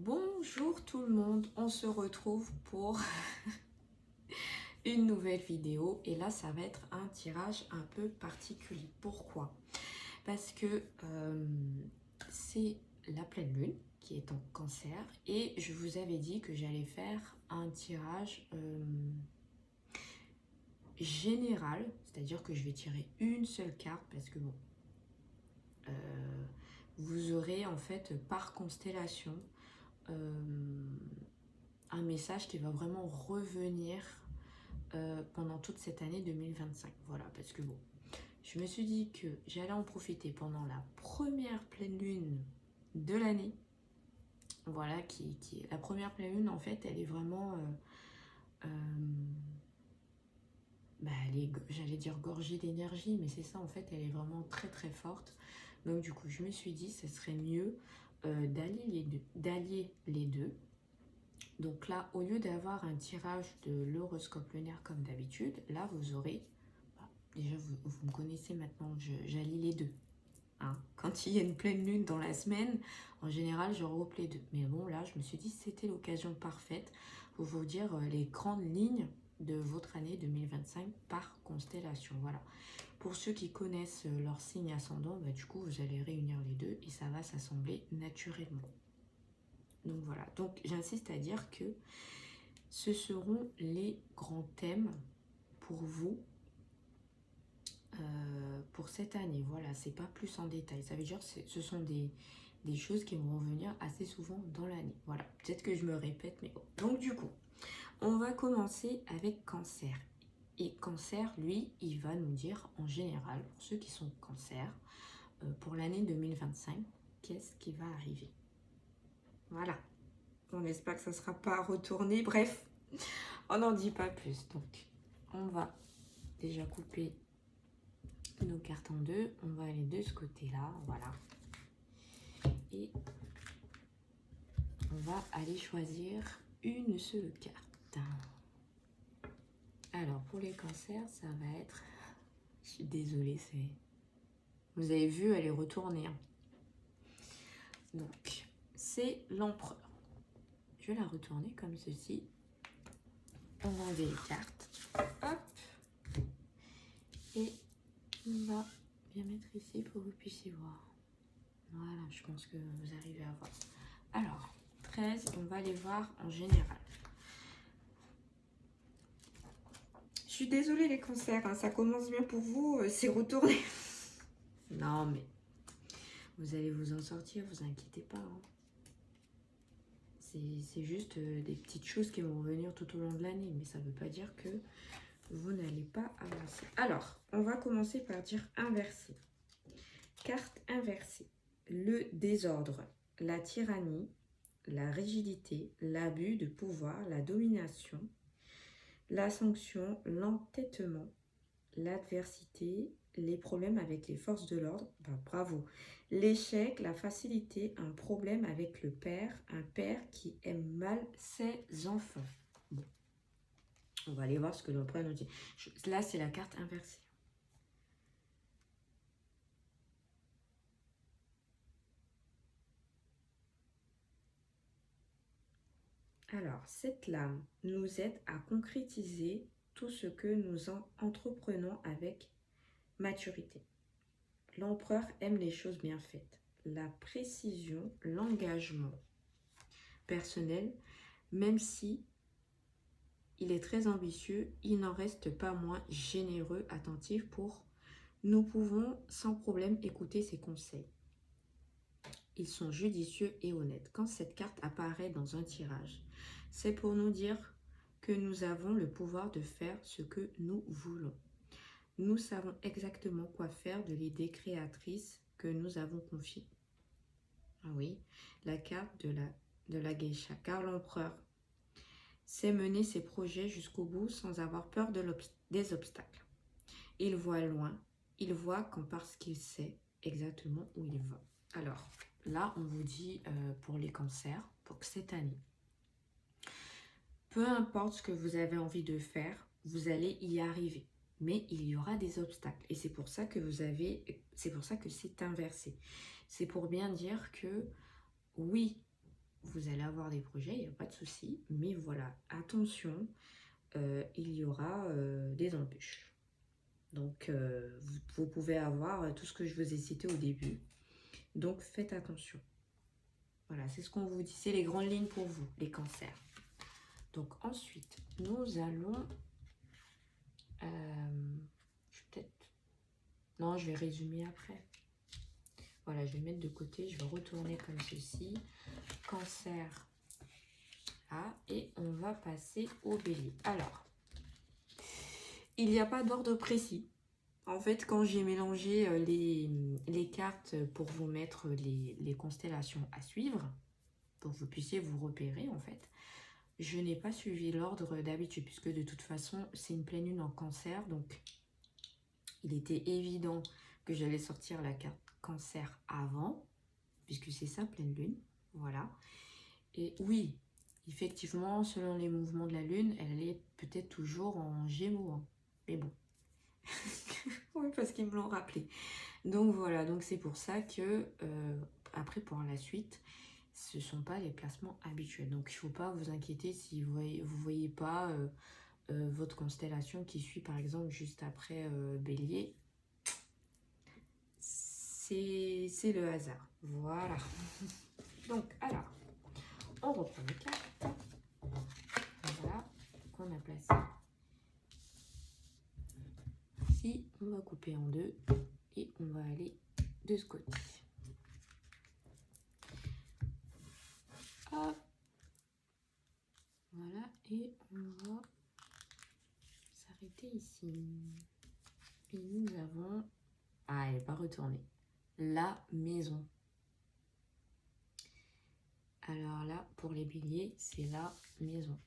Bonjour tout le monde, on se retrouve pour une nouvelle vidéo et là ça va être un tirage un peu particulier. Pourquoi? Parce que c'est la pleine lune qui est en cancer et je vous avais dit que j'allais faire un tirage général, c'est-à-dire que je vais tirer une seule carte parce que bon, vous aurez en fait par constellation un message qui va vraiment revenir pendant toute cette année 2025. Voilà, parce que bon, je me suis dit que j'allais en profiter pendant la première pleine lune de l'année. Voilà, la première pleine lune, en fait, elle est vraiment, j'allais dire gorgée d'énergie, mais c'est ça, en fait, elle est vraiment très très forte. Donc du coup, je me suis dit, ce serait mieux d'allier les deux. Donc là, au lieu d'avoir un tirage de l'horoscope lunaire comme d'habitude, là, vous aurez... Déjà, vous me connaissez maintenant, j'allie les deux. Hein. Quand il y a une pleine lune dans la semaine, en général, je regroupe les deux. Mais bon, là, je me suis dit que c'était l'occasion parfaite pour vous dire les grandes lignes de votre année 2025 par constellation. Voilà. Pour ceux qui connaissent leur signe ascendant, du coup, vous allez réunir les deux et ça va s'assembler naturellement. Donc voilà. Donc, j'insiste à dire que ce seront les grands thèmes pour vous pour cette année. Voilà, c'est pas plus en détail. Ça veut dire que ce sont des choses qui vont revenir assez souvent dans l'année. Voilà, peut-être que je me répète, mais bon. Donc du coup, on va commencer avec Cancer. Et Cancer, lui, il va nous dire en général, pour ceux qui sont Cancer, pour l'année 2025, qu'est-ce qui va arriver. Voilà. On espère que ça ne sera pas retourné. Bref, on n'en dit pas plus. Donc, on va déjà couper nos cartes en deux. On va aller de ce côté-là. Voilà. Et on va aller choisir une seule carte. Alors, pour les cancers, ça va être... Je suis désolée, c'est... Vous avez vu, elle est retournée. Hein. Donc, c'est l'empereur. Je vais la retourner comme ceci. On va enlever les cartes. Hop. Et on va bien mettre ici pour que vous puissiez voir. Voilà, je pense que vous arrivez à voir. Alors, 13, on va les voir en général. Je suis désolée les cancers, hein, ça commence bien pour vous, c'est retourné. Non mais, vous allez vous en sortir, vous inquiétez pas. Hein. C'est juste des petites choses qui vont revenir tout au long de l'année, mais ça ne veut pas dire que vous n'allez pas avancer. Alors, on va commencer par dire inversé. Carte inversée. Le désordre, la tyrannie, la rigidité, l'abus de pouvoir, la domination, la sanction, l'entêtement, l'adversité, les problèmes avec les forces de l'ordre, bravo. L'échec, la facilité, un problème avec le père, un père qui aime mal ses enfants. Bon. On va aller voir ce que l'empereur nous dit. Là, c'est la carte inversée. Alors, cette lame nous aide à concrétiser tout ce que nous entreprenons avec maturité. L'empereur aime les choses bien faites, la précision, l'engagement personnel, même si il est très ambitieux, il n'en reste pas moins généreux, attentif pour... Nous pouvons sans problème écouter ses conseils. Ils sont judicieux et honnêtes. Quand cette carte apparaît dans un tirage, c'est pour nous dire que nous avons le pouvoir de faire ce que nous voulons. Nous savons exactement quoi faire de l'idée créatrice que nous avons confiée. Ah oui, la carte de la geisha, car l'empereur sait mener ses projets jusqu'au bout sans avoir peur des obstacles. Il voit loin, il voit parce qu'il sait exactement où il va. Alors, là, on vous dit pour les cancers, pour cette année, peu importe ce que vous avez envie de faire, vous allez y arriver. Mais il y aura des obstacles. Et c'est pour ça que c'est inversé. C'est pour bien dire que oui, vous allez avoir des projets, il n'y a pas de souci. Mais voilà, attention, il y aura des embûches. Donc, vous pouvez avoir tout ce que je vous ai cité au début. Donc, faites attention. Voilà, c'est ce qu'on vous dit. C'est les grandes lignes pour vous, les cancers. Donc, ensuite, nous allons... je vais peut-être... Non, je vais résumer après. Voilà, je vais mettre de côté. Je vais retourner comme ceci. Cancer. Là. Et on va passer au bélier. Alors, il n'y a pas d'ordre précis. En fait, quand j'ai mélangé les cartes pour vous mettre les constellations à suivre, pour que vous puissiez vous repérer, en fait, je n'ai pas suivi l'ordre d'habitude, puisque de toute façon, c'est une pleine lune en cancer, donc il était évident que j'allais sortir la carte cancer avant, puisque c'est ça, pleine lune, voilà. Et oui, effectivement, selon les mouvements de la lune, elle est peut-être toujours en gémeaux, hein. Mais bon. Oui, parce qu'ils me l'ont rappelé. Donc voilà, donc c'est pour ça que, après pour la suite, ce ne sont pas les placements habituels. Donc il ne faut pas vous inquiéter si vous voyez pas votre constellation qui suit par exemple juste après Bélier. C'est le hasard. Voilà. Donc alors, on reprend les cartes. Voilà, qu'on a placé ici. On va couper en deux et on va aller de ce côté. Hop. Voilà, et on va s'arrêter ici. Et nous avons... Ah, elle n'est pas retournée. La maison. Alors là, pour les béliers, c'est la maison.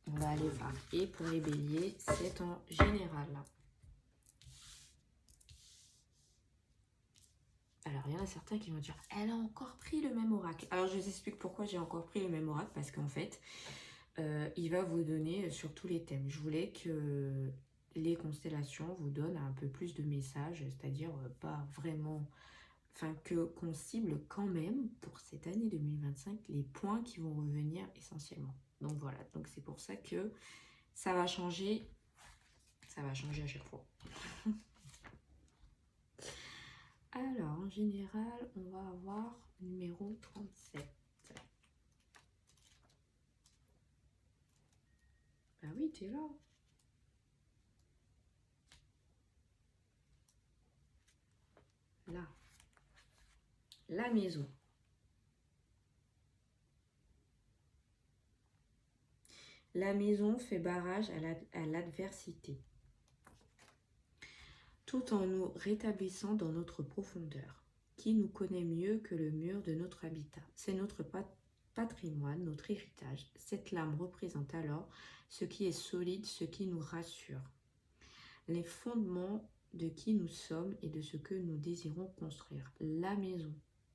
On va aller voir. Et pour les béliers, c'est en général. Alors, il y en a certains qui vont dire, elle a encore pris le même oracle. Alors, je vous explique pourquoi j'ai encore pris le même oracle. Parce qu'en fait, il va vous donner sur tous les thèmes. Je voulais que les constellations vous donnent un peu plus de messages, c'est-à-dire pas vraiment... Enfin, qu'on cible quand même, pour cette année 2025, les points qui vont revenir essentiellement. Donc voilà, donc c'est pour ça que ça va changer à chaque fois. Alors, en général, on va avoir numéro 37. Bah oui, t'es là. Là. La maison. La maison fait barrage à l'adversité, tout en nous rétablissant dans notre profondeur. Qui nous connaît mieux que le mur de notre habitat? C'est notre patrimoine, notre héritage. Cette lame représente alors ce qui est solide, ce qui nous rassure. Les fondements de qui nous sommes et de ce que nous désirons construire. La maison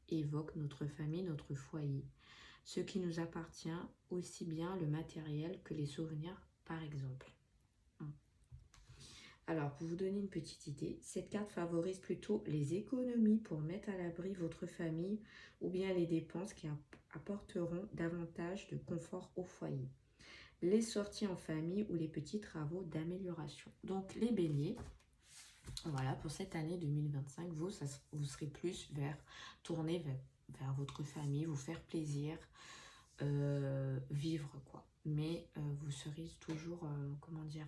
évoque notre famille, notre foyer. Ce qui nous appartient, aussi bien le matériel que les souvenirs, par exemple. Alors, pour vous donner une petite idée, cette carte favorise plutôt les économies pour mettre à l'abri votre famille ou bien les dépenses qui apporteront davantage de confort au foyer. Les sorties en famille ou les petits travaux d'amélioration. Donc, les béliers, voilà, pour cette année 2025, vous serez plus tourné vers votre famille, vous faire plaisir, vivre quoi. Mais vous serez toujours, comment dire...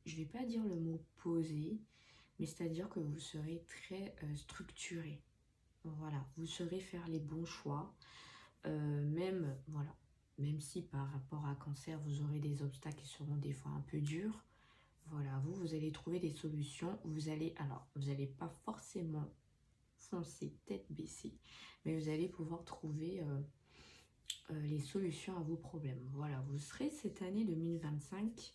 je vais pas dire le mot posé, mais c'est-à-dire que vous serez très structuré. Voilà, vous saurez faire les bons choix, même si par rapport à cancer, vous aurez des obstacles qui seront des fois un peu durs. Voilà, vous allez trouver des solutions. Vous allez pas forcément foncer tête baissée, mais vous allez pouvoir trouver les solutions à vos problèmes. Voilà, vous serez cette année 2025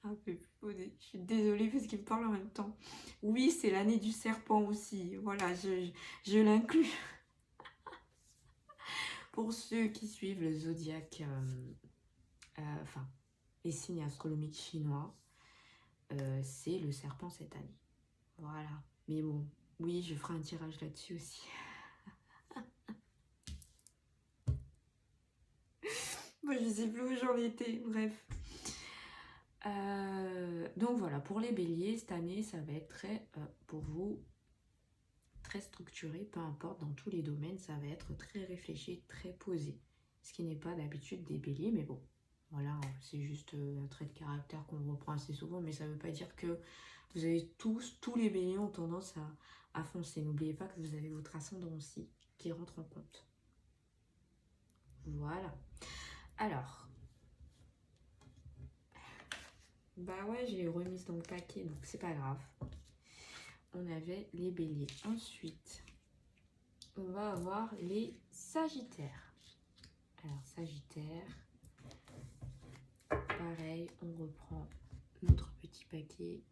un peu plus posé. Je suis désolée parce qu'il me parle en même temps. Oui, c'est l'année du serpent aussi. Voilà, je l'inclus. Pour ceux qui suivent le zodiaque, enfin, les signes astronomiques chinois, c'est le serpent cette année. Voilà. Mais bon, oui, je ferai un tirage là-dessus aussi. Moi, je sais plus où j'en étais. Bref. Donc voilà, pour les béliers, cette année, ça va être très, pour vous, très structuré, peu importe, dans tous les domaines, ça va être très réfléchi, très posé. Ce qui n'est pas d'habitude des béliers, mais bon, voilà, c'est juste un trait de caractère qu'on reprend assez souvent, mais ça ne veut pas dire que vous avez tous les béliers ont tendance à foncer. N'oubliez pas que vous avez votre ascendant aussi qui rentre en compte. Voilà. Alors, bah ouais, j'ai remise dans le paquet, donc c'est pas grave. On avait les béliers. Ensuite, on va avoir les sagittaires. Alors, sagittaire, pareil, on reprend notre petit paquet,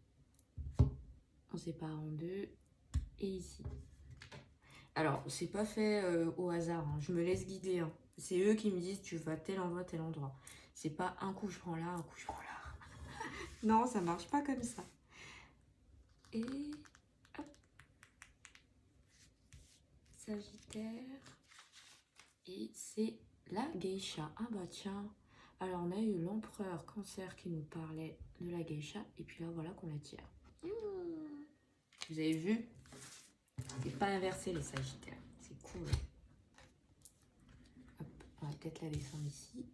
on sépare en deux, et ici. Alors, c'est pas fait au hasard, hein. Je me laisse guider, hein. C'est eux qui me disent tu vas tel endroit, tel endroit. C'est pas un coup je prends là, un coup je prends là. Non, ça marche pas comme ça. Et hop. Sagittaire. Et c'est la geisha. Ah bah tiens. Alors on a eu l'empereur cancer qui nous parlait de la geisha. Et puis là voilà qu'on la tire. Vous avez vu? C'est pas inversé les sagittaires. C'est cool. Hop, on va peut-être la descendre ici.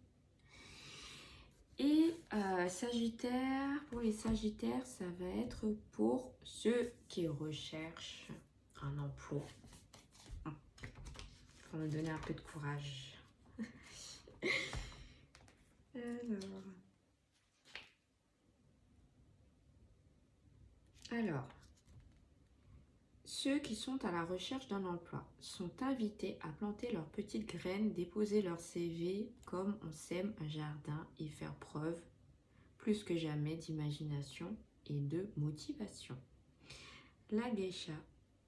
Et sagittaire, pour les sagittaires, ça va être pour ceux qui recherchent un emploi. Pour me donner un peu de courage. Alors, ceux qui sont à la recherche d'un emploi sont invités à planter leurs petites graines, déposer leur CV comme on sème un jardin et faire preuve plus que jamais d'imagination et de motivation. La geisha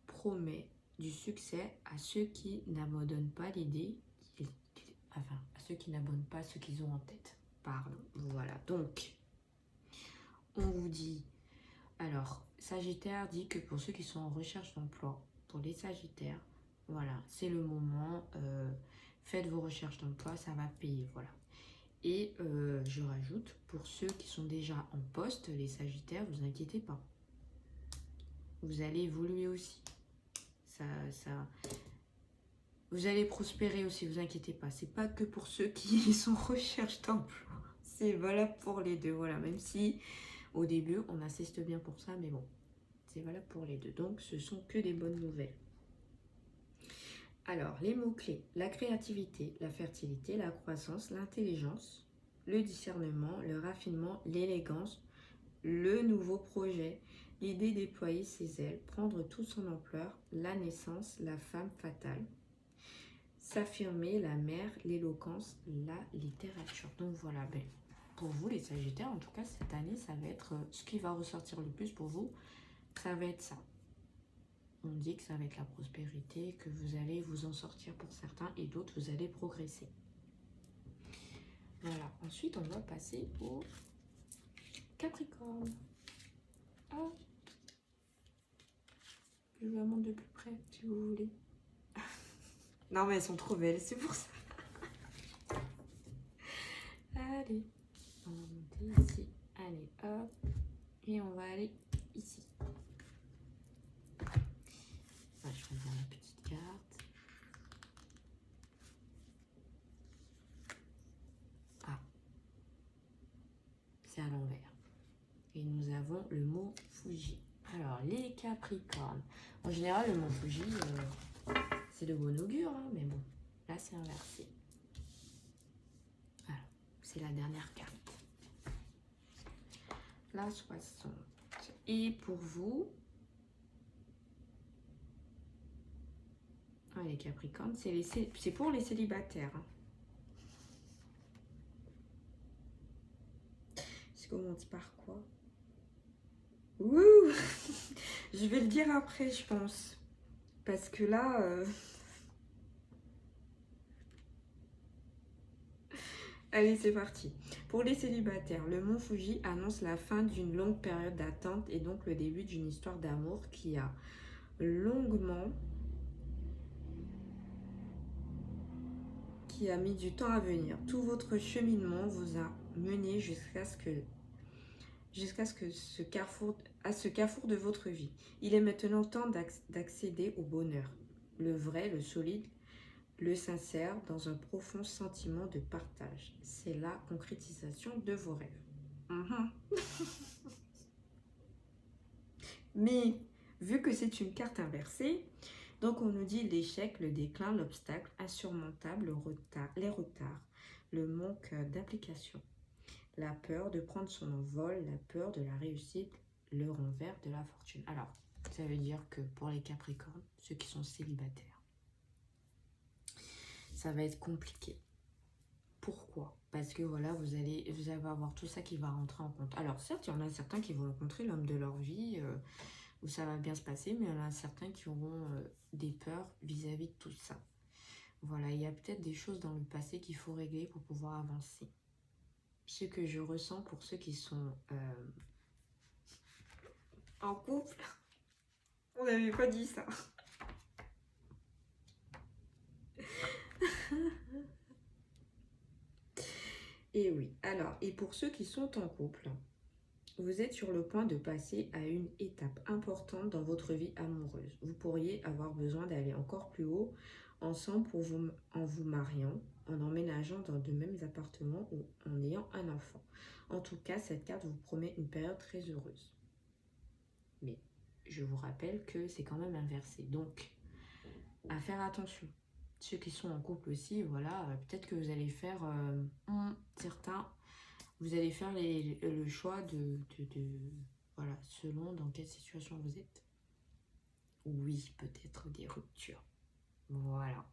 promet du succès à ceux qui n'abandonnent pas l'idée, enfin à ceux qui n'abandonnent pas ce qu'ils ont en tête. Pardon, voilà. Donc, on vous dit, alors, Sagittaire dit que pour ceux qui sont en recherche d'emploi, pour les Sagittaires, voilà, c'est le moment, faites vos recherches d'emploi, ça va payer, voilà. Et je rajoute, pour ceux qui sont déjà en poste, les Sagittaires, vous inquiétez pas. Vous allez évoluer aussi. Vous allez prospérer aussi, vous inquiétez pas. C'est pas que pour ceux qui sont en recherche d'emploi. C'est valable pour les deux, voilà. Même si au début, on assiste bien pour ça, mais bon, c'est valable pour les deux. Donc, ce sont que des bonnes nouvelles. Alors, les mots-clés, la créativité, la fertilité, la croissance, l'intelligence, le discernement, le raffinement, l'élégance, le nouveau projet, l'idée déployer ses ailes, prendre tout son ampleur, la naissance, la femme fatale, s'affirmer, la mère, l'éloquence, la littérature. Donc voilà, ben, pour vous les Sagittaires, en tout cas cette année, ça va être ce qui va ressortir le plus pour vous, ça va être ça. On dit que ça va être la prospérité, que vous allez vous en sortir pour certains et d'autres, vous allez progresser. Voilà, ensuite on va passer au Capricorne. Ah, je vous la montre de plus près si vous voulez. Non mais elles sont trop belles, c'est pour ça. Allez, on va monter ici. Allez, hop. Et on va aller ici. Je choisis ma petite carte. Ah, c'est à l'envers. Et nous avons le mot Fuji. Alors, les Capricornes. En général, le mot Fuji, c'est de bon augure, hein, mais bon, là c'est inversé. Voilà, c'est la dernière carte. La 60. Et pour vous, les Capricornes, c'est pour les célibataires. Hein. Je commence par quoi? Ouh. Je vais le dire après, je pense. Parce que là... Allez, c'est parti. Pour les célibataires, le mont Fuji annonce la fin d'une longue période d'attente et donc le début d'une histoire d'amour qui a longuement, qui a mis du temps à venir. Tout votre cheminement vous a mené jusqu'à ce que ce carrefour de votre vie. Il est maintenant temps d'accéder au bonheur, le vrai, le solide, le sincère, dans un profond sentiment de partage. C'est la concrétisation de vos rêves. Mhm. Mais vu que c'est une carte inversée, donc on nous dit l'échec, le déclin, l'obstacle insurmontable, les retards, le manque d'application, la peur de prendre son envol, la peur de la réussite, le renvers de la fortune. Alors, ça veut dire que pour les Capricornes, ceux qui sont célibataires, ça va être compliqué. Pourquoi? Parce que voilà, vous allez avoir tout ça qui va rentrer en compte. Alors certes, il y en a certains qui vont rencontrer l'homme de leur vie, où ça va bien se passer, mais il y en a certains qui auront des peurs vis-à-vis de tout ça. Voilà, il y a peut-être des choses dans le passé qu'il faut régler pour pouvoir avancer. Ce que je ressens pour ceux qui sont en couple, on n'avait pas dit ça. Et oui, alors, et pour ceux qui sont en couple, vous êtes sur le point de passer à une étape importante dans votre vie amoureuse. Vous pourriez avoir besoin d'aller encore plus haut ensemble en vous mariant, en emménageant dans de mêmes appartements ou en ayant un enfant. En tout cas, cette carte vous promet une période très heureuse. Mais je vous rappelle que c'est quand même inversé. Donc, à faire attention. Ceux qui sont en couple aussi, voilà, peut-être que vous allez faire certains... Vous allez faire le choix voilà, selon dans quelle situation vous êtes. Oui, peut-être des ruptures. Voilà.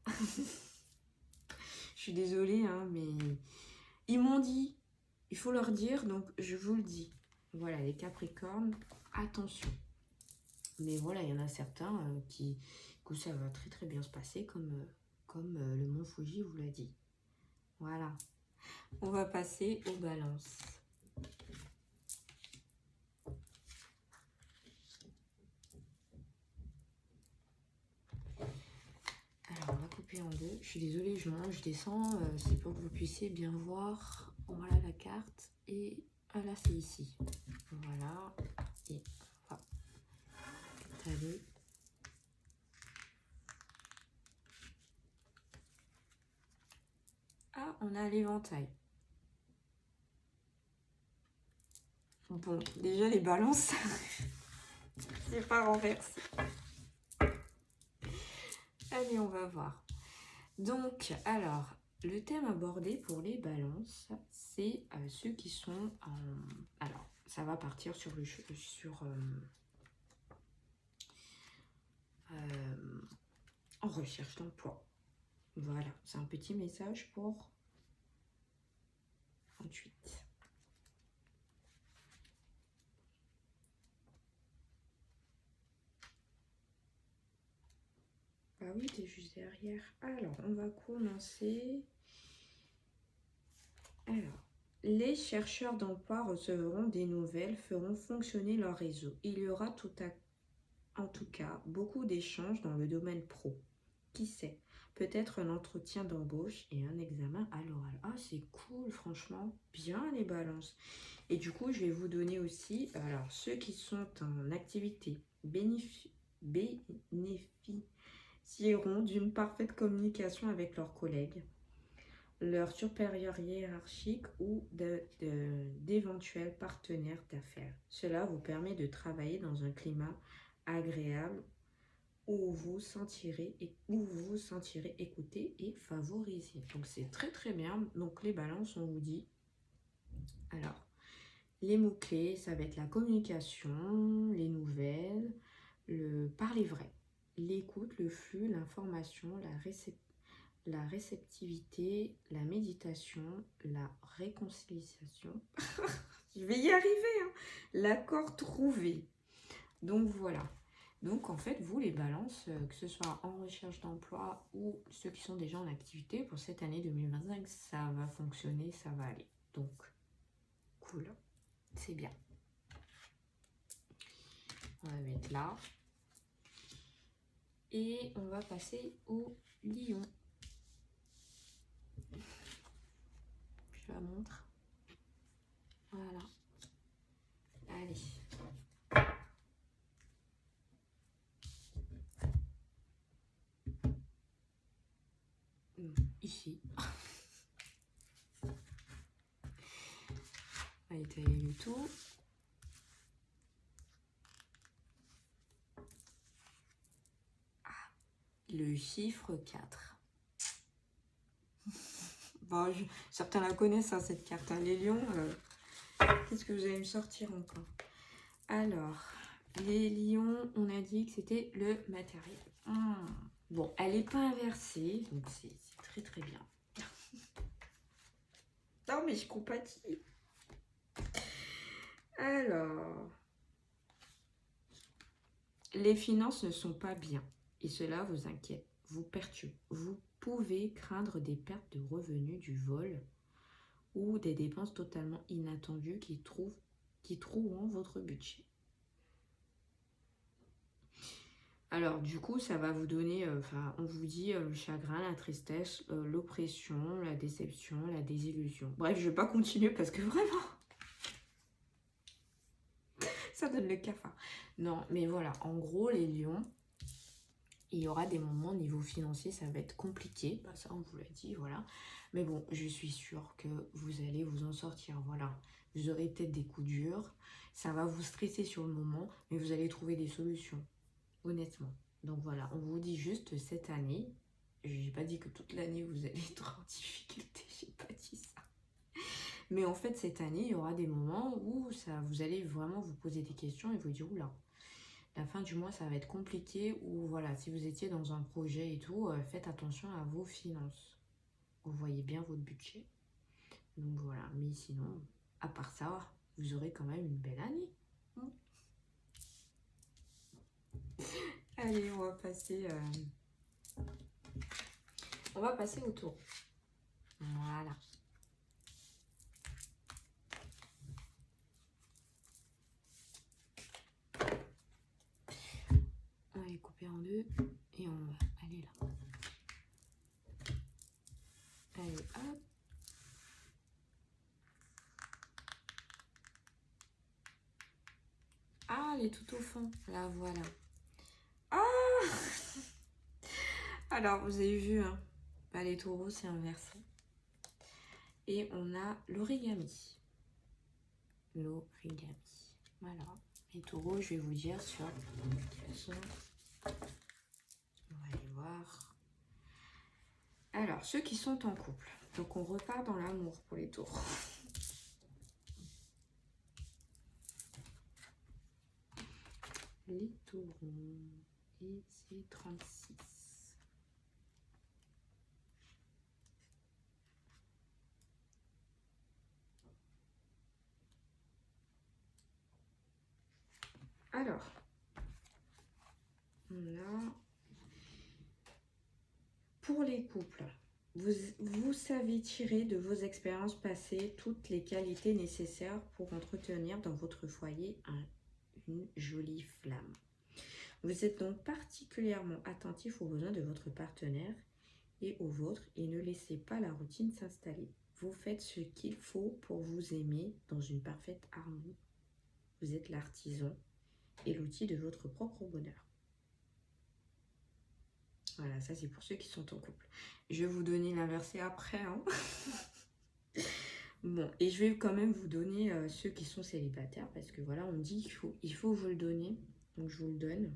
Je suis désolée, hein, mais ils m'ont dit. Il faut leur dire, donc je vous le dis. Voilà, les Capricornes, attention. Mais voilà, il y en a certains qui, que ça va très très bien se passer, comme le mont Fuji vous l'a dit. Voilà. On va passer aux balances. Alors, on va couper en deux. Je suis désolée, je monte, je descends. C'est pour que vous puissiez bien voir. Voilà la carte. Et là, c'est ici. Voilà. Et on va étaler. Ah, on a l'éventail. Bon, déjà les balances, c'est pas renversé. Allez, on va voir. Donc, alors, le thème abordé pour les balances, c'est ceux qui sont en... Alors, ça va partir sur en recherche d'emploi. Voilà, c'est un petit message pour 38. Ah oui, t'es juste derrière. Alors, on va commencer. Alors, les chercheurs d'emploi recevront des nouvelles, feront fonctionner leur réseau. Il y aura en tout cas beaucoup d'échanges dans le domaine pro. Qui sait? Peut-être un entretien d'embauche et un examen à l'oral. Ah, c'est cool, franchement. Bien les balances. Et du coup, je vais vous donner aussi, alors, ceux qui sont en activité bénéficieront d'une parfaite communication avec leurs collègues, leurs supérieurs hiérarchiques ou d'éventuels partenaires d'affaires. Cela vous permet de travailler dans un climat agréable où vous vous sentirez écouté et favorisé. Donc c'est très très bien. Donc les balances, on vous dit. Alors, les mots-clés, ça va être la communication, les nouvelles, le parler vrai, l'écoute, le flux, l'information, la réceptivité, la méditation, la réconciliation. Je vais y arriver, hein. L'accord trouvé. Donc voilà. Donc, en fait, vous, les balances, que ce soit en recherche d'emploi ou ceux qui sont déjà en activité, pour cette année 2025, ça va fonctionner, ça va aller. Donc, cool, c'est bien. On va mettre là. Et on va passer au lion. Je la montre. Voilà. Allez. Ici. On va étaler le tout. Le chiffre 4. Bon, certains la connaissent, hein, cette carte. Hein. Les lions, qu'est-ce que vous allez me sortir encore? Alors, les lions, on a dit que c'était le matériel. Bon, elle n'est pas inversée, donc c'est très très bien. Non, mais je compatis. Alors, les finances ne sont pas bien et cela vous inquiète, vous perturbe. Vous pouvez craindre des pertes de revenus du vol ou des dépenses totalement inattendues qui troueront votre budget. Alors, du coup, ça va vous donner, on vous dit le chagrin, la tristesse, l'oppression, la déception, la désillusion. Bref, je ne vais pas continuer parce que vraiment, ça donne le cafard. Non, mais voilà, en gros, les lions, il y aura des moments au niveau financier, ça va être compliqué. Bah, ça, on vous l'a dit, voilà. Mais bon, je suis sûre que vous allez vous en sortir, voilà. Vous aurez peut-être des coups durs, ça va vous stresser sur le moment, mais vous allez trouver des solutions, honnêtement. Donc voilà, on vous dit juste cette année, j'ai pas dit que toute l'année vous allez être en difficulté, j'ai pas dit ça. Mais en fait, cette année, il y aura des moments où vous allez vraiment vous poser des questions et vous dire, oula, la fin du mois, ça va être compliqué. Ou voilà, si vous étiez dans un projet et tout, faites attention à vos finances. Vous voyez bien votre budget. Donc voilà, mais sinon, à part ça, vous aurez quand même une belle année. Allez, on va passer au tour. Voilà. On va les couper en deux et on va aller là. Allez, hop. Ah, elle est tout au fond. La voilà. Ah Alors, vous avez vu, hein, bah, les taureaux, c'est inversé. Et on a l'origami. L'origami. Voilà. Les taureaux, je vais vous dire sur quels sont. On va aller voir. Alors, ceux qui sont en couple. Donc, on repart dans l'amour pour les taureaux. Les taureaux. Et c'est 36. Alors, on a pour les couples, vous savez tirer de vos expériences passées toutes les qualités nécessaires pour entretenir dans votre foyer une jolie flamme. Vous êtes donc particulièrement attentif aux besoins de votre partenaire et aux vôtres et ne laissez pas la routine s'installer. Vous faites ce qu'il faut pour vous aimer dans une parfaite harmonie. Vous êtes l'artisan et l'outil de votre propre bonheur. Voilà, ça c'est pour ceux qui sont en couple. Je vais vous donner l'inversé après. Hein. Bon, et je vais quand même vous donner ceux qui sont célibataires parce que voilà, on me dit qu'il faut vous le donner. Donc je vous le donne.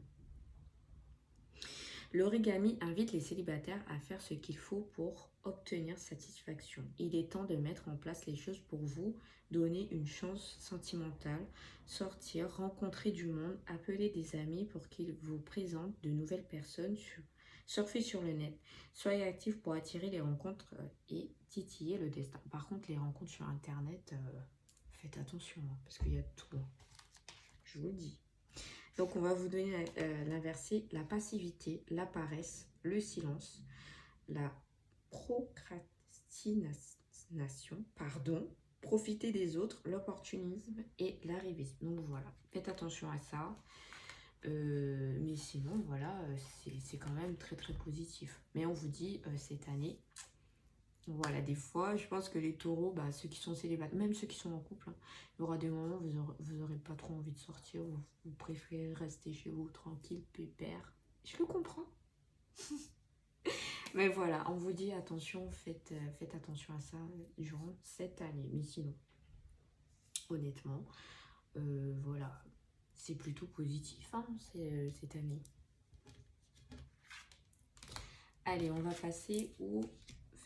L'origami invite les célibataires à faire ce qu'il faut pour obtenir satisfaction. Il est temps de mettre en place les choses pour vous donner une chance sentimentale, sortir, rencontrer du monde, appeler des amis pour qu'ils vous présentent de nouvelles personnes, surfer sur le net. Soyez actifs pour attirer les rencontres et titiller le destin. Par contre, les rencontres sur Internet, faites attention, hein, parce qu'il y a tout. Je vous le dis. Donc, on va vous donner l'inversé, la passivité, la paresse, le silence, la procrastination, pardon, profiter des autres, l'opportunisme et l'arrivisme. Donc, voilà, faites attention à ça. Mais sinon, voilà, c'est quand même très, très positif. Mais on vous dit, cette année, voilà, des fois, je pense que les taureaux, bah, ceux qui sont célibataires, même ceux qui sont en couple, hein, il y aura des moments où vous aurez pas trop envie de sortir, vous préférez rester chez vous tranquille, pépère. Je le comprends. Mais voilà, on vous dit attention, faites attention à ça durant cette année. Mais sinon, honnêtement, voilà, c'est plutôt positif hein, cette année. Allez, on va passer au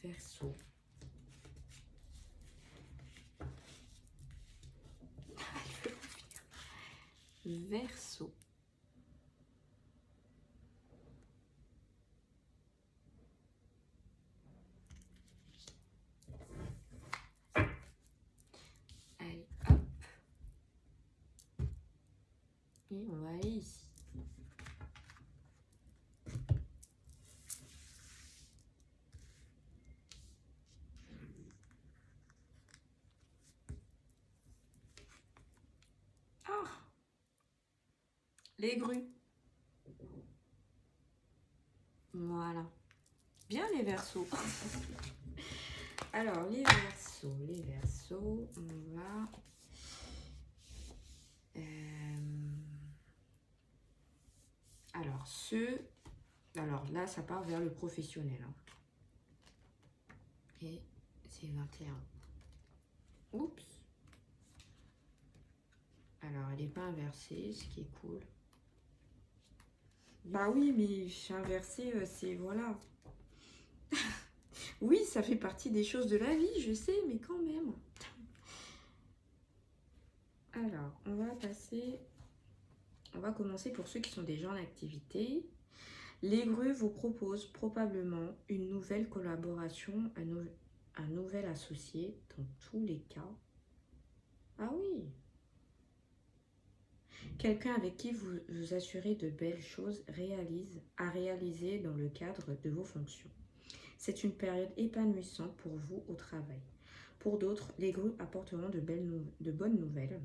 Verseau. Verseau. Allez, hop. Et on va aller ici. Ah, les grues. Voilà. Bien les Verseaux. Alors, les Verseaux, on va... Alors là, ça part vers le professionnel. Hein. Et c'est 21. Oups. Alors, elle n'est pas inversée, ce qui est cool. Bah oui, mais inversé, c'est... Voilà. Oui, ça fait partie des choses de la vie, je sais, mais quand même. Alors, on va commencer pour ceux qui sont déjà en activité. Les grues vous proposent probablement une nouvelle collaboration, un nouvel associé dans tous les cas. Ah oui. Quelqu'un avec qui vous vous assurez de belles choses à réaliser dans le cadre de vos fonctions. C'est une période épanouissante pour vous au travail. Pour d'autres, les grues apporteront de bonnes nouvelles.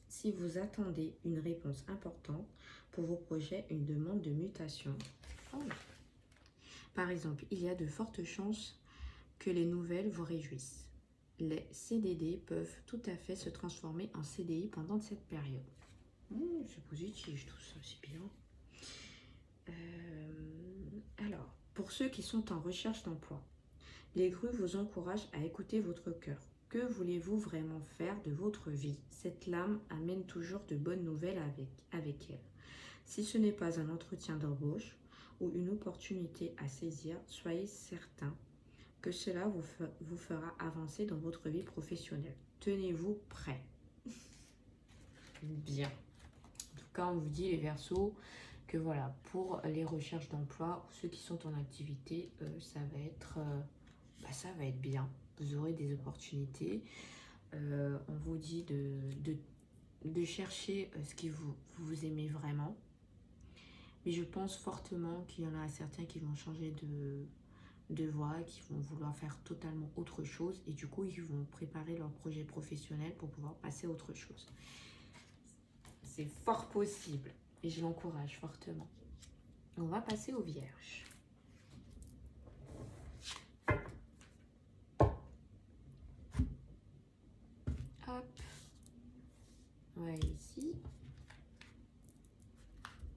Si vous attendez une réponse importante pour vos projets, une demande de mutation. Oh. Par exemple, il y a de fortes chances que les nouvelles vous réjouissent. Les CDD peuvent tout à fait se transformer en CDI pendant cette période. C'est positif tout ça, c'est bien. Alors, pour ceux qui sont en recherche d'emploi, les grues vous encouragent à écouter votre cœur. Que voulez-vous vraiment faire de votre vie? Cette lame amène toujours de bonnes nouvelles avec elle. Si ce n'est pas un entretien d'embauche ou une opportunité à saisir, soyez certain que cela vous fera avancer dans votre vie professionnelle. Tenez-vous prêt. Bien. En tout cas, on vous dit les Verseaux que voilà, pour les recherches d'emploi, ceux qui sont en activité, ça va être bien. Vous aurez des opportunités. On vous dit de chercher ce que vous aimez vraiment. Mais je pense fortement qu'il y en a certains qui vont changer de voie, qui vont vouloir faire totalement autre chose. Et du coup, ils vont préparer leur projet professionnel pour pouvoir passer à autre chose. C'est fort possible. Et je l'encourage fortement. On va passer aux Vierges. Hop. On va aller ici.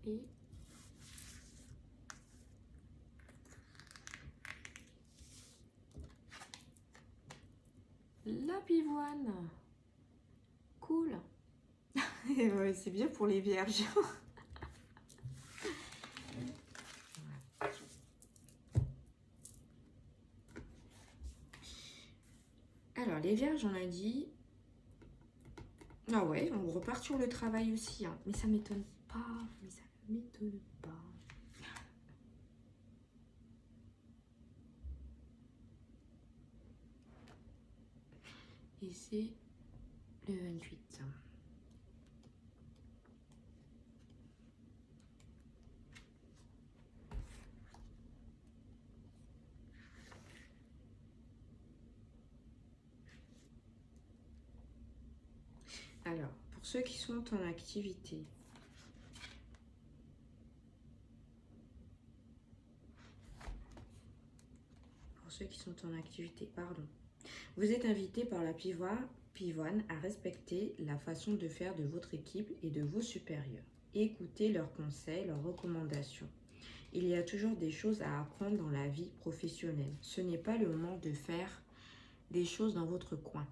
Et la pivoine. Cool. Ouais, c'est bien pour les Vierges. Alors, les Vierges, on a dit... Ah ouais, on repart sur le travail aussi. Hein. Mais ça m'étonne pas. Mais ça m'étonne pas. Et c'est le 28. Pour ceux qui sont en activité. Pour ceux qui sont en activité, pardon. Vous êtes invité par la pivoine à respecter la façon de faire de votre équipe et de vos supérieurs. Écoutez leurs conseils, leurs recommandations. Il y a toujours des choses à apprendre dans la vie professionnelle. Ce n'est pas le moment de faire des choses dans votre coin.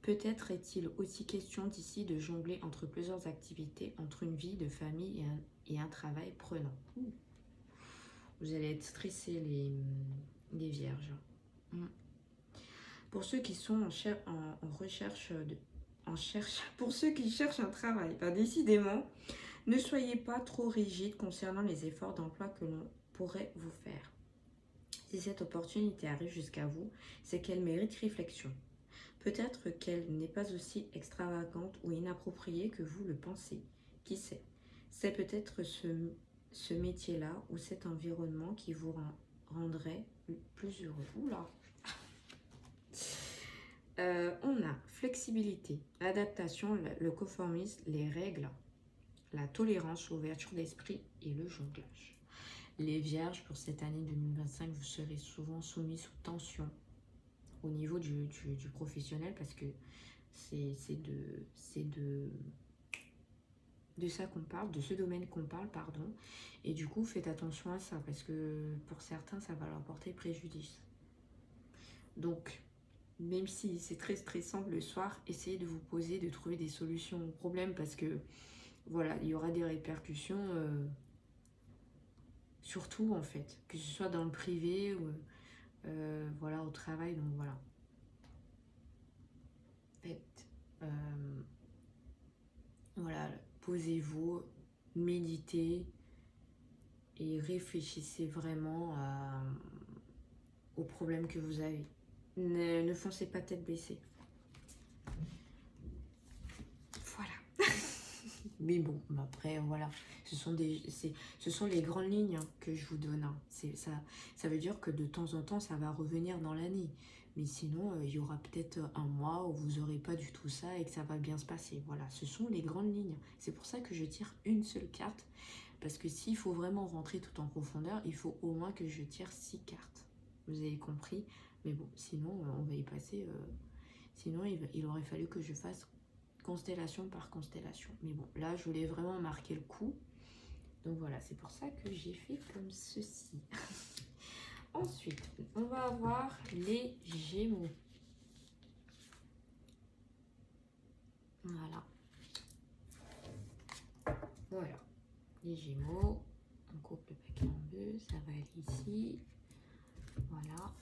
Peut-être est-il aussi question d'ici de jongler entre plusieurs activités, entre une vie de famille et un travail prenant. Vous allez être stressés les vierges. Pour ceux qui sont en recherche pour ceux qui cherchent un travail, décidément, ne soyez pas trop rigide concernant les efforts d'emploi que l'on pourrait vous faire. Si cette opportunité arrive jusqu'à vous, c'est qu'elle mérite réflexion. Peut-être qu'elle n'est pas aussi extravagante ou inappropriée que vous le pensez. Qui sait? C'est peut-être ce métier-là ou cet environnement qui vous rendrait plus heureux. Oula! On a flexibilité, l'adaptation, le conformisme, les règles, la tolérance, l'ouverture d'esprit et le jonglage. Les vierges, pour cette année 2025, vous serez souvent soumis sous tension au niveau du professionnel parce que c'est de ça qu'on parle, de ce domaine qu'on parle, pardon. Et du coup, faites attention à ça parce que pour certains, ça va leur porter préjudice. Donc, même si c'est très stressant le soir, essayez de vous poser, de trouver des solutions aux problèmes parce que voilà, il y aura des répercussions surtout en fait, que ce soit dans le privé ou voilà, au travail, donc voilà. Faites, voilà, posez-vous, méditez et réfléchissez vraiment aux problèmes que vous avez. Ne foncez pas tête baissée. Voilà. Mais bon, après, voilà. Ce sont les grandes lignes que je vous donne. Hein. Ça veut dire que de temps en temps, ça va revenir dans l'année. Mais sinon, il y aura peut-être un mois où vous n'aurez pas du tout ça et que ça va bien se passer. Voilà, ce sont les grandes lignes. C'est pour ça que je tire une seule carte. Parce que s'il faut vraiment rentrer tout en profondeur, il faut au moins que je tire 6 cartes. Vous avez compris? Mais bon, sinon, on va y passer. Sinon, il aurait fallu que je fasse constellation par constellation. Mais bon, là, je voulais vraiment marquer le coup. Donc voilà, c'est pour ça que j'ai fait comme ceci. Ensuite, on va avoir les Gémeaux. Voilà. Voilà. Les Gémeaux. On coupe le paquet en deux. Ça va aller ici. Voilà.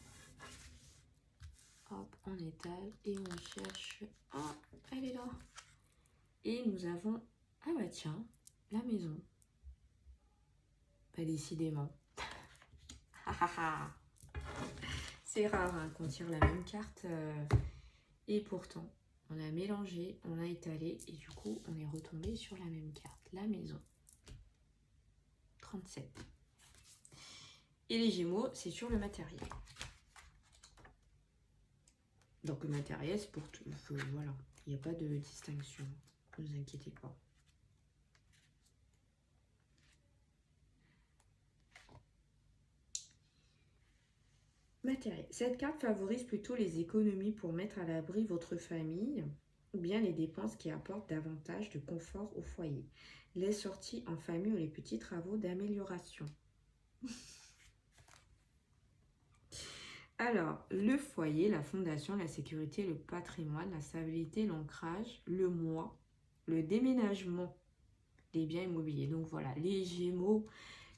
Hop, on étale et on cherche. Ah, elle est là. Et nous avons, ah bah tiens, la maison. Pas décidément. C'est rare hein, qu'on tire la même carte. Et pourtant, on a mélangé, on a étalé et du coup, on est retombé sur la même carte. La maison. 37. Et les Gémeaux, c'est sur le matériel. Donc le matériel, c'est pour tout. Voilà, il n'y a pas de distinction. Ne vous inquiétez pas. Matériel. Cette carte favorise plutôt les économies pour mettre à l'abri votre famille ou bien les dépenses qui apportent davantage de confort au foyer. Les sorties en famille ou les petits travaux d'amélioration. Alors, le foyer, la fondation, la sécurité, le patrimoine, la stabilité, l'ancrage, le moi, le déménagement, les biens immobiliers. Donc voilà, les Gémeaux,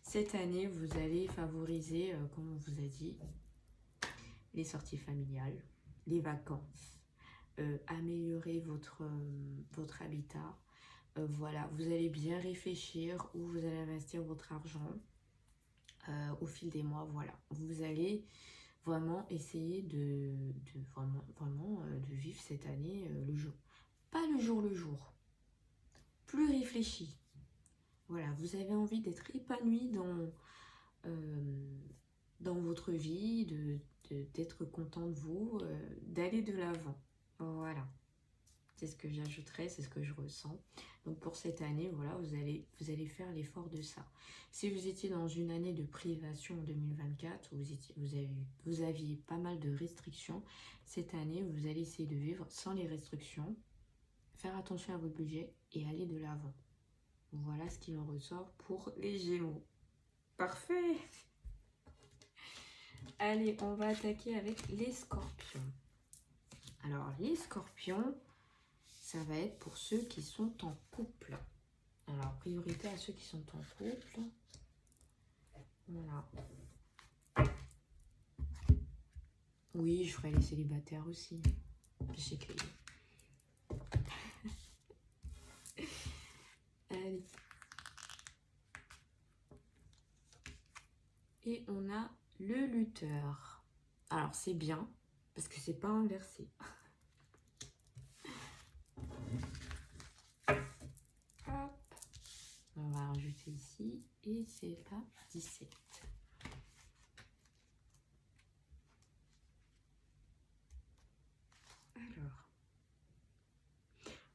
cette année, vous allez favoriser, comme on vous a dit, les sorties familiales, les vacances, améliorer votre habitat. Voilà, vous allez bien réfléchir où vous allez investir votre argent au fil des mois. Voilà, vous allez vraiment essayer de vivre cette année le jour. Pas le jour le jour, plus réfléchi. Voilà, vous avez envie d'être épanoui dans votre vie, d'être content de vous, d'aller de l'avant. Voilà. C'est ce que j'ajouterais, c'est ce que je ressens. Donc pour cette année, voilà, vous allez faire l'effort de ça. Si vous étiez dans une année de privation en 2024, où vous aviez pas mal de restrictions, cette année, vous allez essayer de vivre sans les restrictions, faire attention à votre budget et aller de l'avant. Voilà ce qui en ressort pour les Gémeaux. Parfait! Allez, on va attaquer avec les Scorpions. Alors, les Scorpions, ça va être pour ceux qui sont en couple. Alors, priorité à ceux qui sont en couple. Voilà. Oui, je ferai les célibataires aussi. Je sais que Allez. Et on a le lutteur. Alors, c'est bien, parce que c'est pas inversé. Hop. On va rajouter ici. Et c'est la 17. Alors,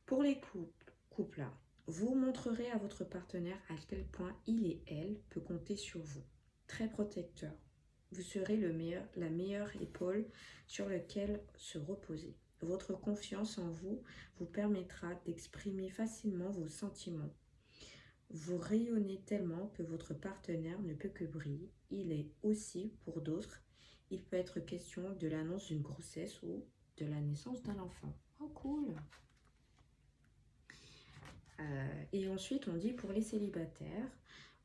pour les couples, vous montrerez à votre partenaire à quel point il et elle peut compter sur vous. Très protecteur. Vous serez la meilleure épaule sur laquelle se reposer. Votre confiance en vous vous permettra d'exprimer facilement vos sentiments. Vous rayonnez tellement que votre partenaire ne peut que briller. Il est aussi, pour d'autres, il peut être question de l'annonce d'une grossesse ou de la naissance d'un enfant. Oh cool! Et ensuite, on dit pour les célibataires,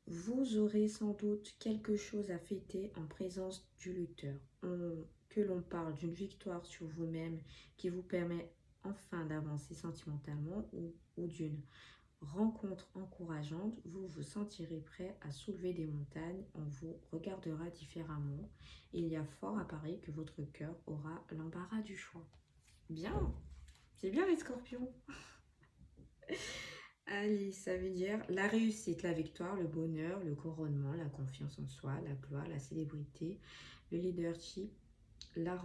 vous aurez sans doute quelque chose à fêter en présence du lutteur. Que l'on parle d'une victoire sur vous-même qui vous permet enfin d'avancer sentimentalement ou d'une rencontre encourageante, vous vous sentirez prêt à soulever des montagnes, on vous regardera différemment. Il y a fort à parier que votre cœur aura l'embarras du choix. Bien, c'est bien les scorpions. Allez, ça veut dire la réussite, la victoire, le bonheur, le couronnement, la confiance en soi, la gloire, la célébrité, le leadership, la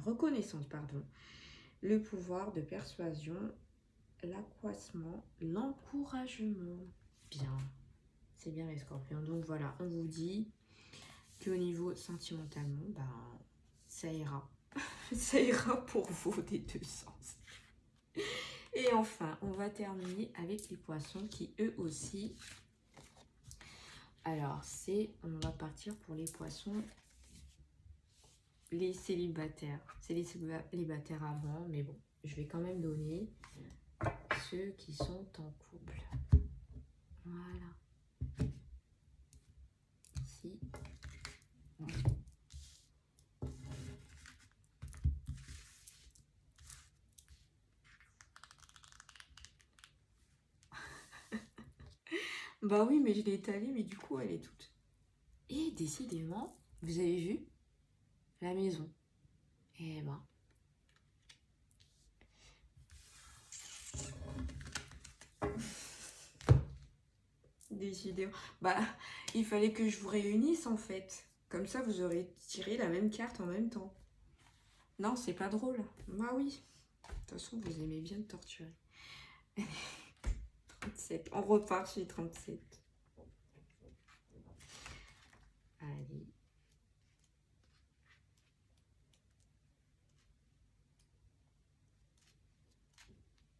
reconnaissance, pardon, le pouvoir de persuasion, l'accroissement, l'encouragement. Bien, c'est bien les scorpions. Donc voilà, on vous dit qu'au niveau sentimentalement, ben, ça ira. Ça ira pour vous des deux sens. Et enfin, on va terminer avec les poissons qui eux aussi. Alors, on va partir pour les poissons, les célibataires. C'est les célibataires avant, mais bon, je vais quand même donner ceux qui sont en couple. Voilà. Ici. Bah oui, mais je l'ai étalée, mais du coup, elle est toute. Et décidément, vous avez vu la maison. Eh ben. Décidément. Bah, il fallait que je vous réunisse en fait. Comme ça, vous aurez tiré la même carte en même temps. Non, c'est pas drôle. Bah oui. De toute façon, vous aimez bien me torturer. 37. On repart chez 37. Allez.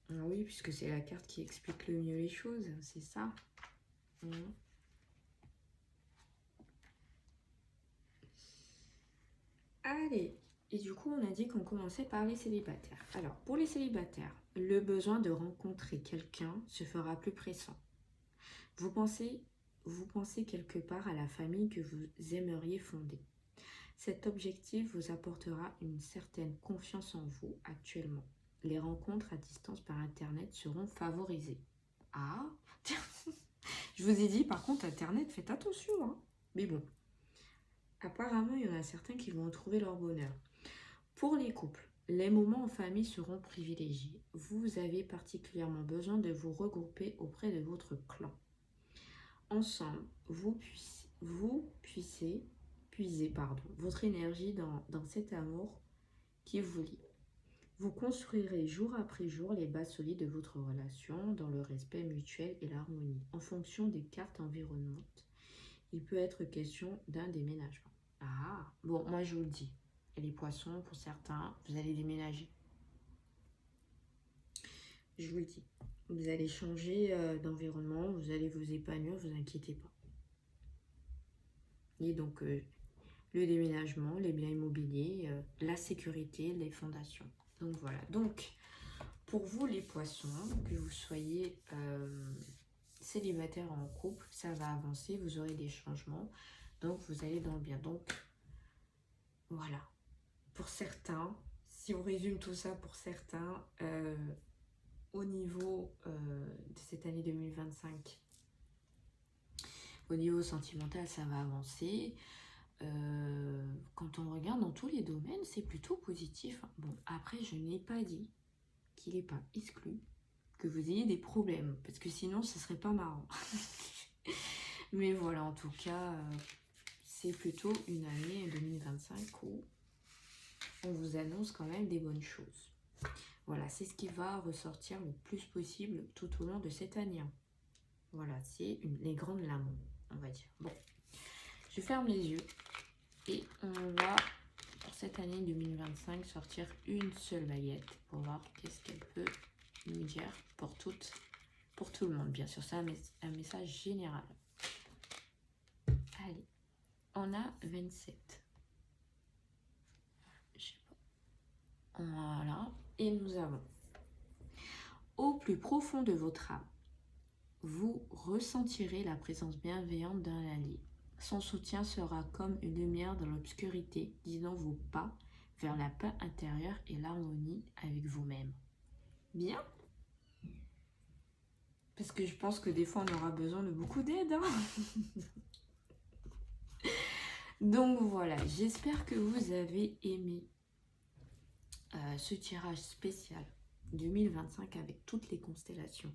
Ah oui, puisque c'est la carte qui explique le mieux les choses, c'est ça. Allez. Et du coup, on a dit qu'on commençait par les célibataires. Alors, pour les célibataires, le besoin de rencontrer quelqu'un se fera plus pressant. Vous pensez quelque part à la famille que vous aimeriez fonder. Cet objectif vous apportera une certaine confiance en vous actuellement. Les rencontres à distance par Internet seront favorisées. Ah, je vous ai dit, par contre, Internet, faites attention. Hein. Mais bon, apparemment, il y en a certains qui vont trouver leur bonheur. Pour les couples, les moments en famille seront privilégiés. Vous avez particulièrement besoin de vous regrouper auprès de votre clan. Ensemble, vous puisez votre énergie dans cet amour qui vous lie. Vous construirez jour après jour les bases solides de votre relation dans le respect mutuel et l'harmonie. En fonction des cartes environnantes, il peut être question d'un déménagement. Ah, bon, moi je vous le dis. Et les poissons, pour certains, vous allez déménager. Je vous le dis. Vous allez changer d'environnement, vous allez vous épanouir, vous inquiétez pas. Et donc, le déménagement, les biens immobiliers, la sécurité, les fondations. Donc voilà. Donc, pour vous les poissons, que vous soyez célibataire ou en couple, ça va avancer, vous aurez des changements. Donc, vous allez dans le bien. Donc, voilà. Pour certains, si on résume tout ça pour certains, au niveau de cette année 2025, au niveau sentimental, ça va avancer. Quand on regarde dans tous les domaines, c'est plutôt positif. Bon, après, je n'ai pas dit qu'il n'est pas exclu que vous ayez des problèmes, parce que sinon, ce serait pas marrant. Mais voilà, en tout cas, c'est plutôt une année 2025 où on vous annonce quand même des bonnes choses. Voilà, c'est ce qui va ressortir le plus possible tout au long de cette année. Voilà, c'est les grandes lames, on va dire. Bon, je ferme les yeux et on va, pour cette année 2025, sortir une seule baguette pour voir qu'est-ce qu'elle peut nous dire pour toutes, pour tout le monde. Bien sûr, c'est un message général. Allez, on a 27. Je sais pas. Voilà, et nous avons au plus profond de votre âme, vous ressentirez la présence bienveillante d'un allié. Son soutien sera comme une lumière dans l'obscurité, guidant vos pas vers la paix intérieure et l'harmonie avec vous-même. Bien? Parce que je pense que des fois, on aura besoin de beaucoup d'aide. Hein. Donc voilà, j'espère que vous avez aimé ce tirage spécial 2025 avec toutes les constellations.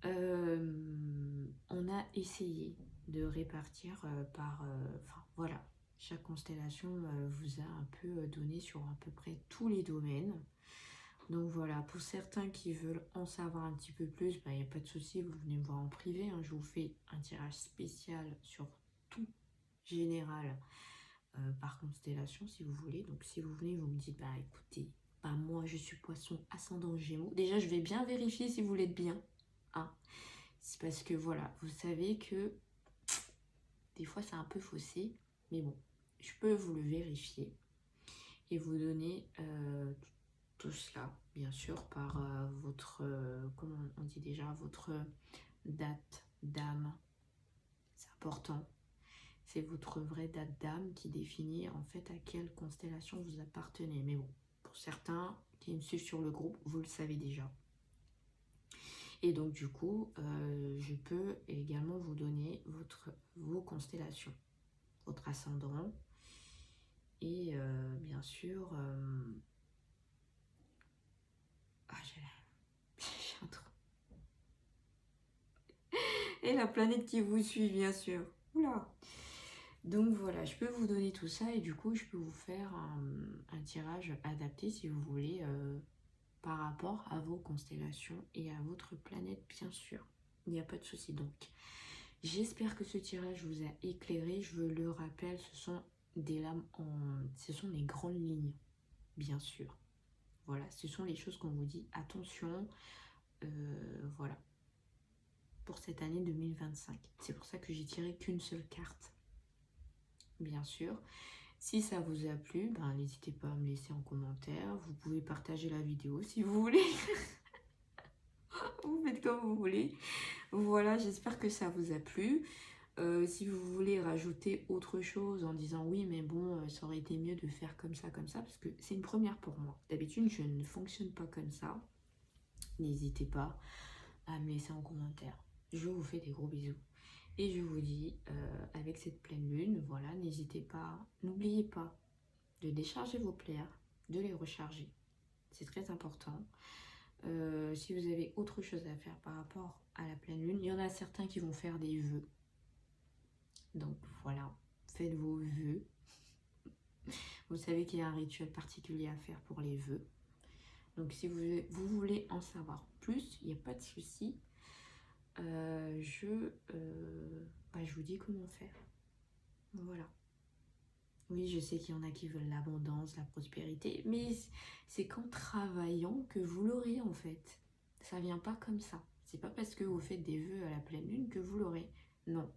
On a essayé de répartir par... Enfin voilà, chaque constellation vous a un peu donné sur à peu près tous les domaines. Donc voilà, pour certains qui veulent en savoir un petit peu plus, il n'y a pas de souci, vous venez me voir en privé. Hein, je vous fais un tirage spécial sur tout général par constellation si vous voulez. Donc si vous venez, vous me dites, écoutez, moi je suis poisson ascendant Gémeaux. Déjà, je vais bien vérifier si vous l'êtes bien. Hein. C'est parce que voilà, vous savez que des fois c'est un peu faussé, mais bon, je peux vous le vérifier et vous donner tout cela, bien sûr, par votre, comment on dit déjà, votre date d'âme. C'est important. C'est votre vraie date d'âme qui définit en fait à quelle constellation vous appartenez. Mais bon, pour certains qui me suivent sur le groupe, vous le savez déjà. Et donc du coup, je peux également vous donner vos constellations, votre ascendant. Et bien sûr, j'ai un trou. Et la planète qui vous suit, bien sûr. Oula. Donc voilà, je peux vous donner tout ça et du coup, je peux vous faire un tirage adapté si vous voulez par rapport à vos constellations et à votre planète, bien sûr. Il n'y a pas de souci. Donc, j'espère que ce tirage vous a éclairé. Je le rappelle, ce sont des lames ce sont les grandes lignes, bien sûr. Voilà, ce sont les choses qu'on vous dit. Attention, voilà. Pour cette année 2025. C'est pour ça que j'ai tiré qu'une seule carte. Bien sûr. Si ça vous a plu, n'hésitez pas à me laisser en commentaire. Vous pouvez partager la vidéo si vous voulez. Vous faites comme vous voulez. Voilà, j'espère que ça vous a plu. Si vous voulez rajouter autre chose en disant oui, mais bon, ça aurait été mieux de faire comme ça, parce que c'est une première pour moi. D'habitude, je ne fonctionne pas comme ça. N'hésitez pas à me laisser en commentaire. Je vous fais des gros bisous. Et je vous dis, avec cette pleine lune, voilà, n'hésitez pas, n'oubliez pas de décharger vos plaires, de les recharger. C'est très important. Si vous avez autre chose à faire par rapport à la pleine lune, il y en a certains qui vont faire des vœux. Donc voilà, faites vos vœux. Vous savez qu'il y a un rituel particulier à faire pour les vœux. Donc si vous voulez en savoir plus, il n'y a pas de souci. Je vous dis comment faire. Voilà. Oui, je sais qu'il y en a qui veulent l'abondance, la prospérité, mais c'est qu'en travaillant que vous l'aurez en fait. Ça vient pas comme ça. C'est pas parce que vous faites des vœux à la pleine lune que vous l'aurez. Non.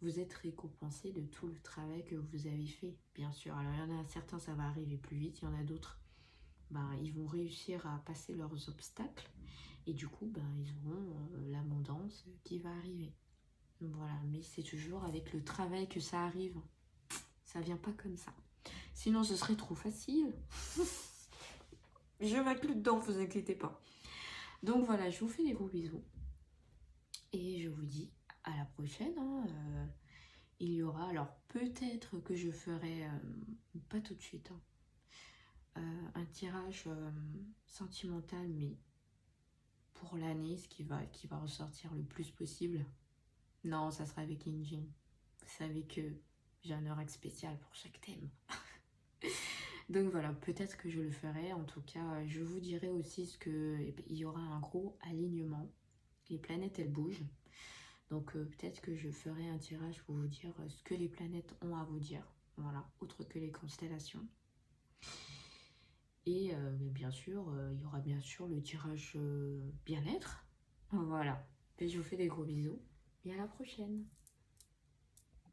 Vous êtes récompensé de tout le travail que vous avez fait, bien sûr. Alors il y en a certains, ça va arriver plus vite, il y en a d'autres, ils vont réussir à passer leurs obstacles et du coup, ils auront l'abondance qui va arriver. Voilà, mais c'est toujours avec le travail que ça arrive. Ça vient pas comme ça. Sinon, ce serait trop facile. Je m'inclus dedans, vous inquiétez pas. Donc voilà, je vous fais des gros bisous. Et je vous dis à la prochaine. Il y aura, alors peut-être que je ferai, pas tout de suite, un tirage sentimental, mais pour l'année, ce qui va ressortir le plus possible. Non, ça sera avec Injin. Vous savez que j'ai un oracle spécial pour chaque thème. Donc voilà, peut-être que je le ferai. En tout cas, je vous dirai aussi il y aura un gros alignement. Les planètes, elles bougent. Donc peut-être que je ferai un tirage pour vous dire ce que les planètes ont à vous dire. Voilà, autre que les constellations. Et bien sûr, il y aura bien sûr le tirage bien-être. Voilà. Et je vous fais des gros bisous. Et à la prochaine.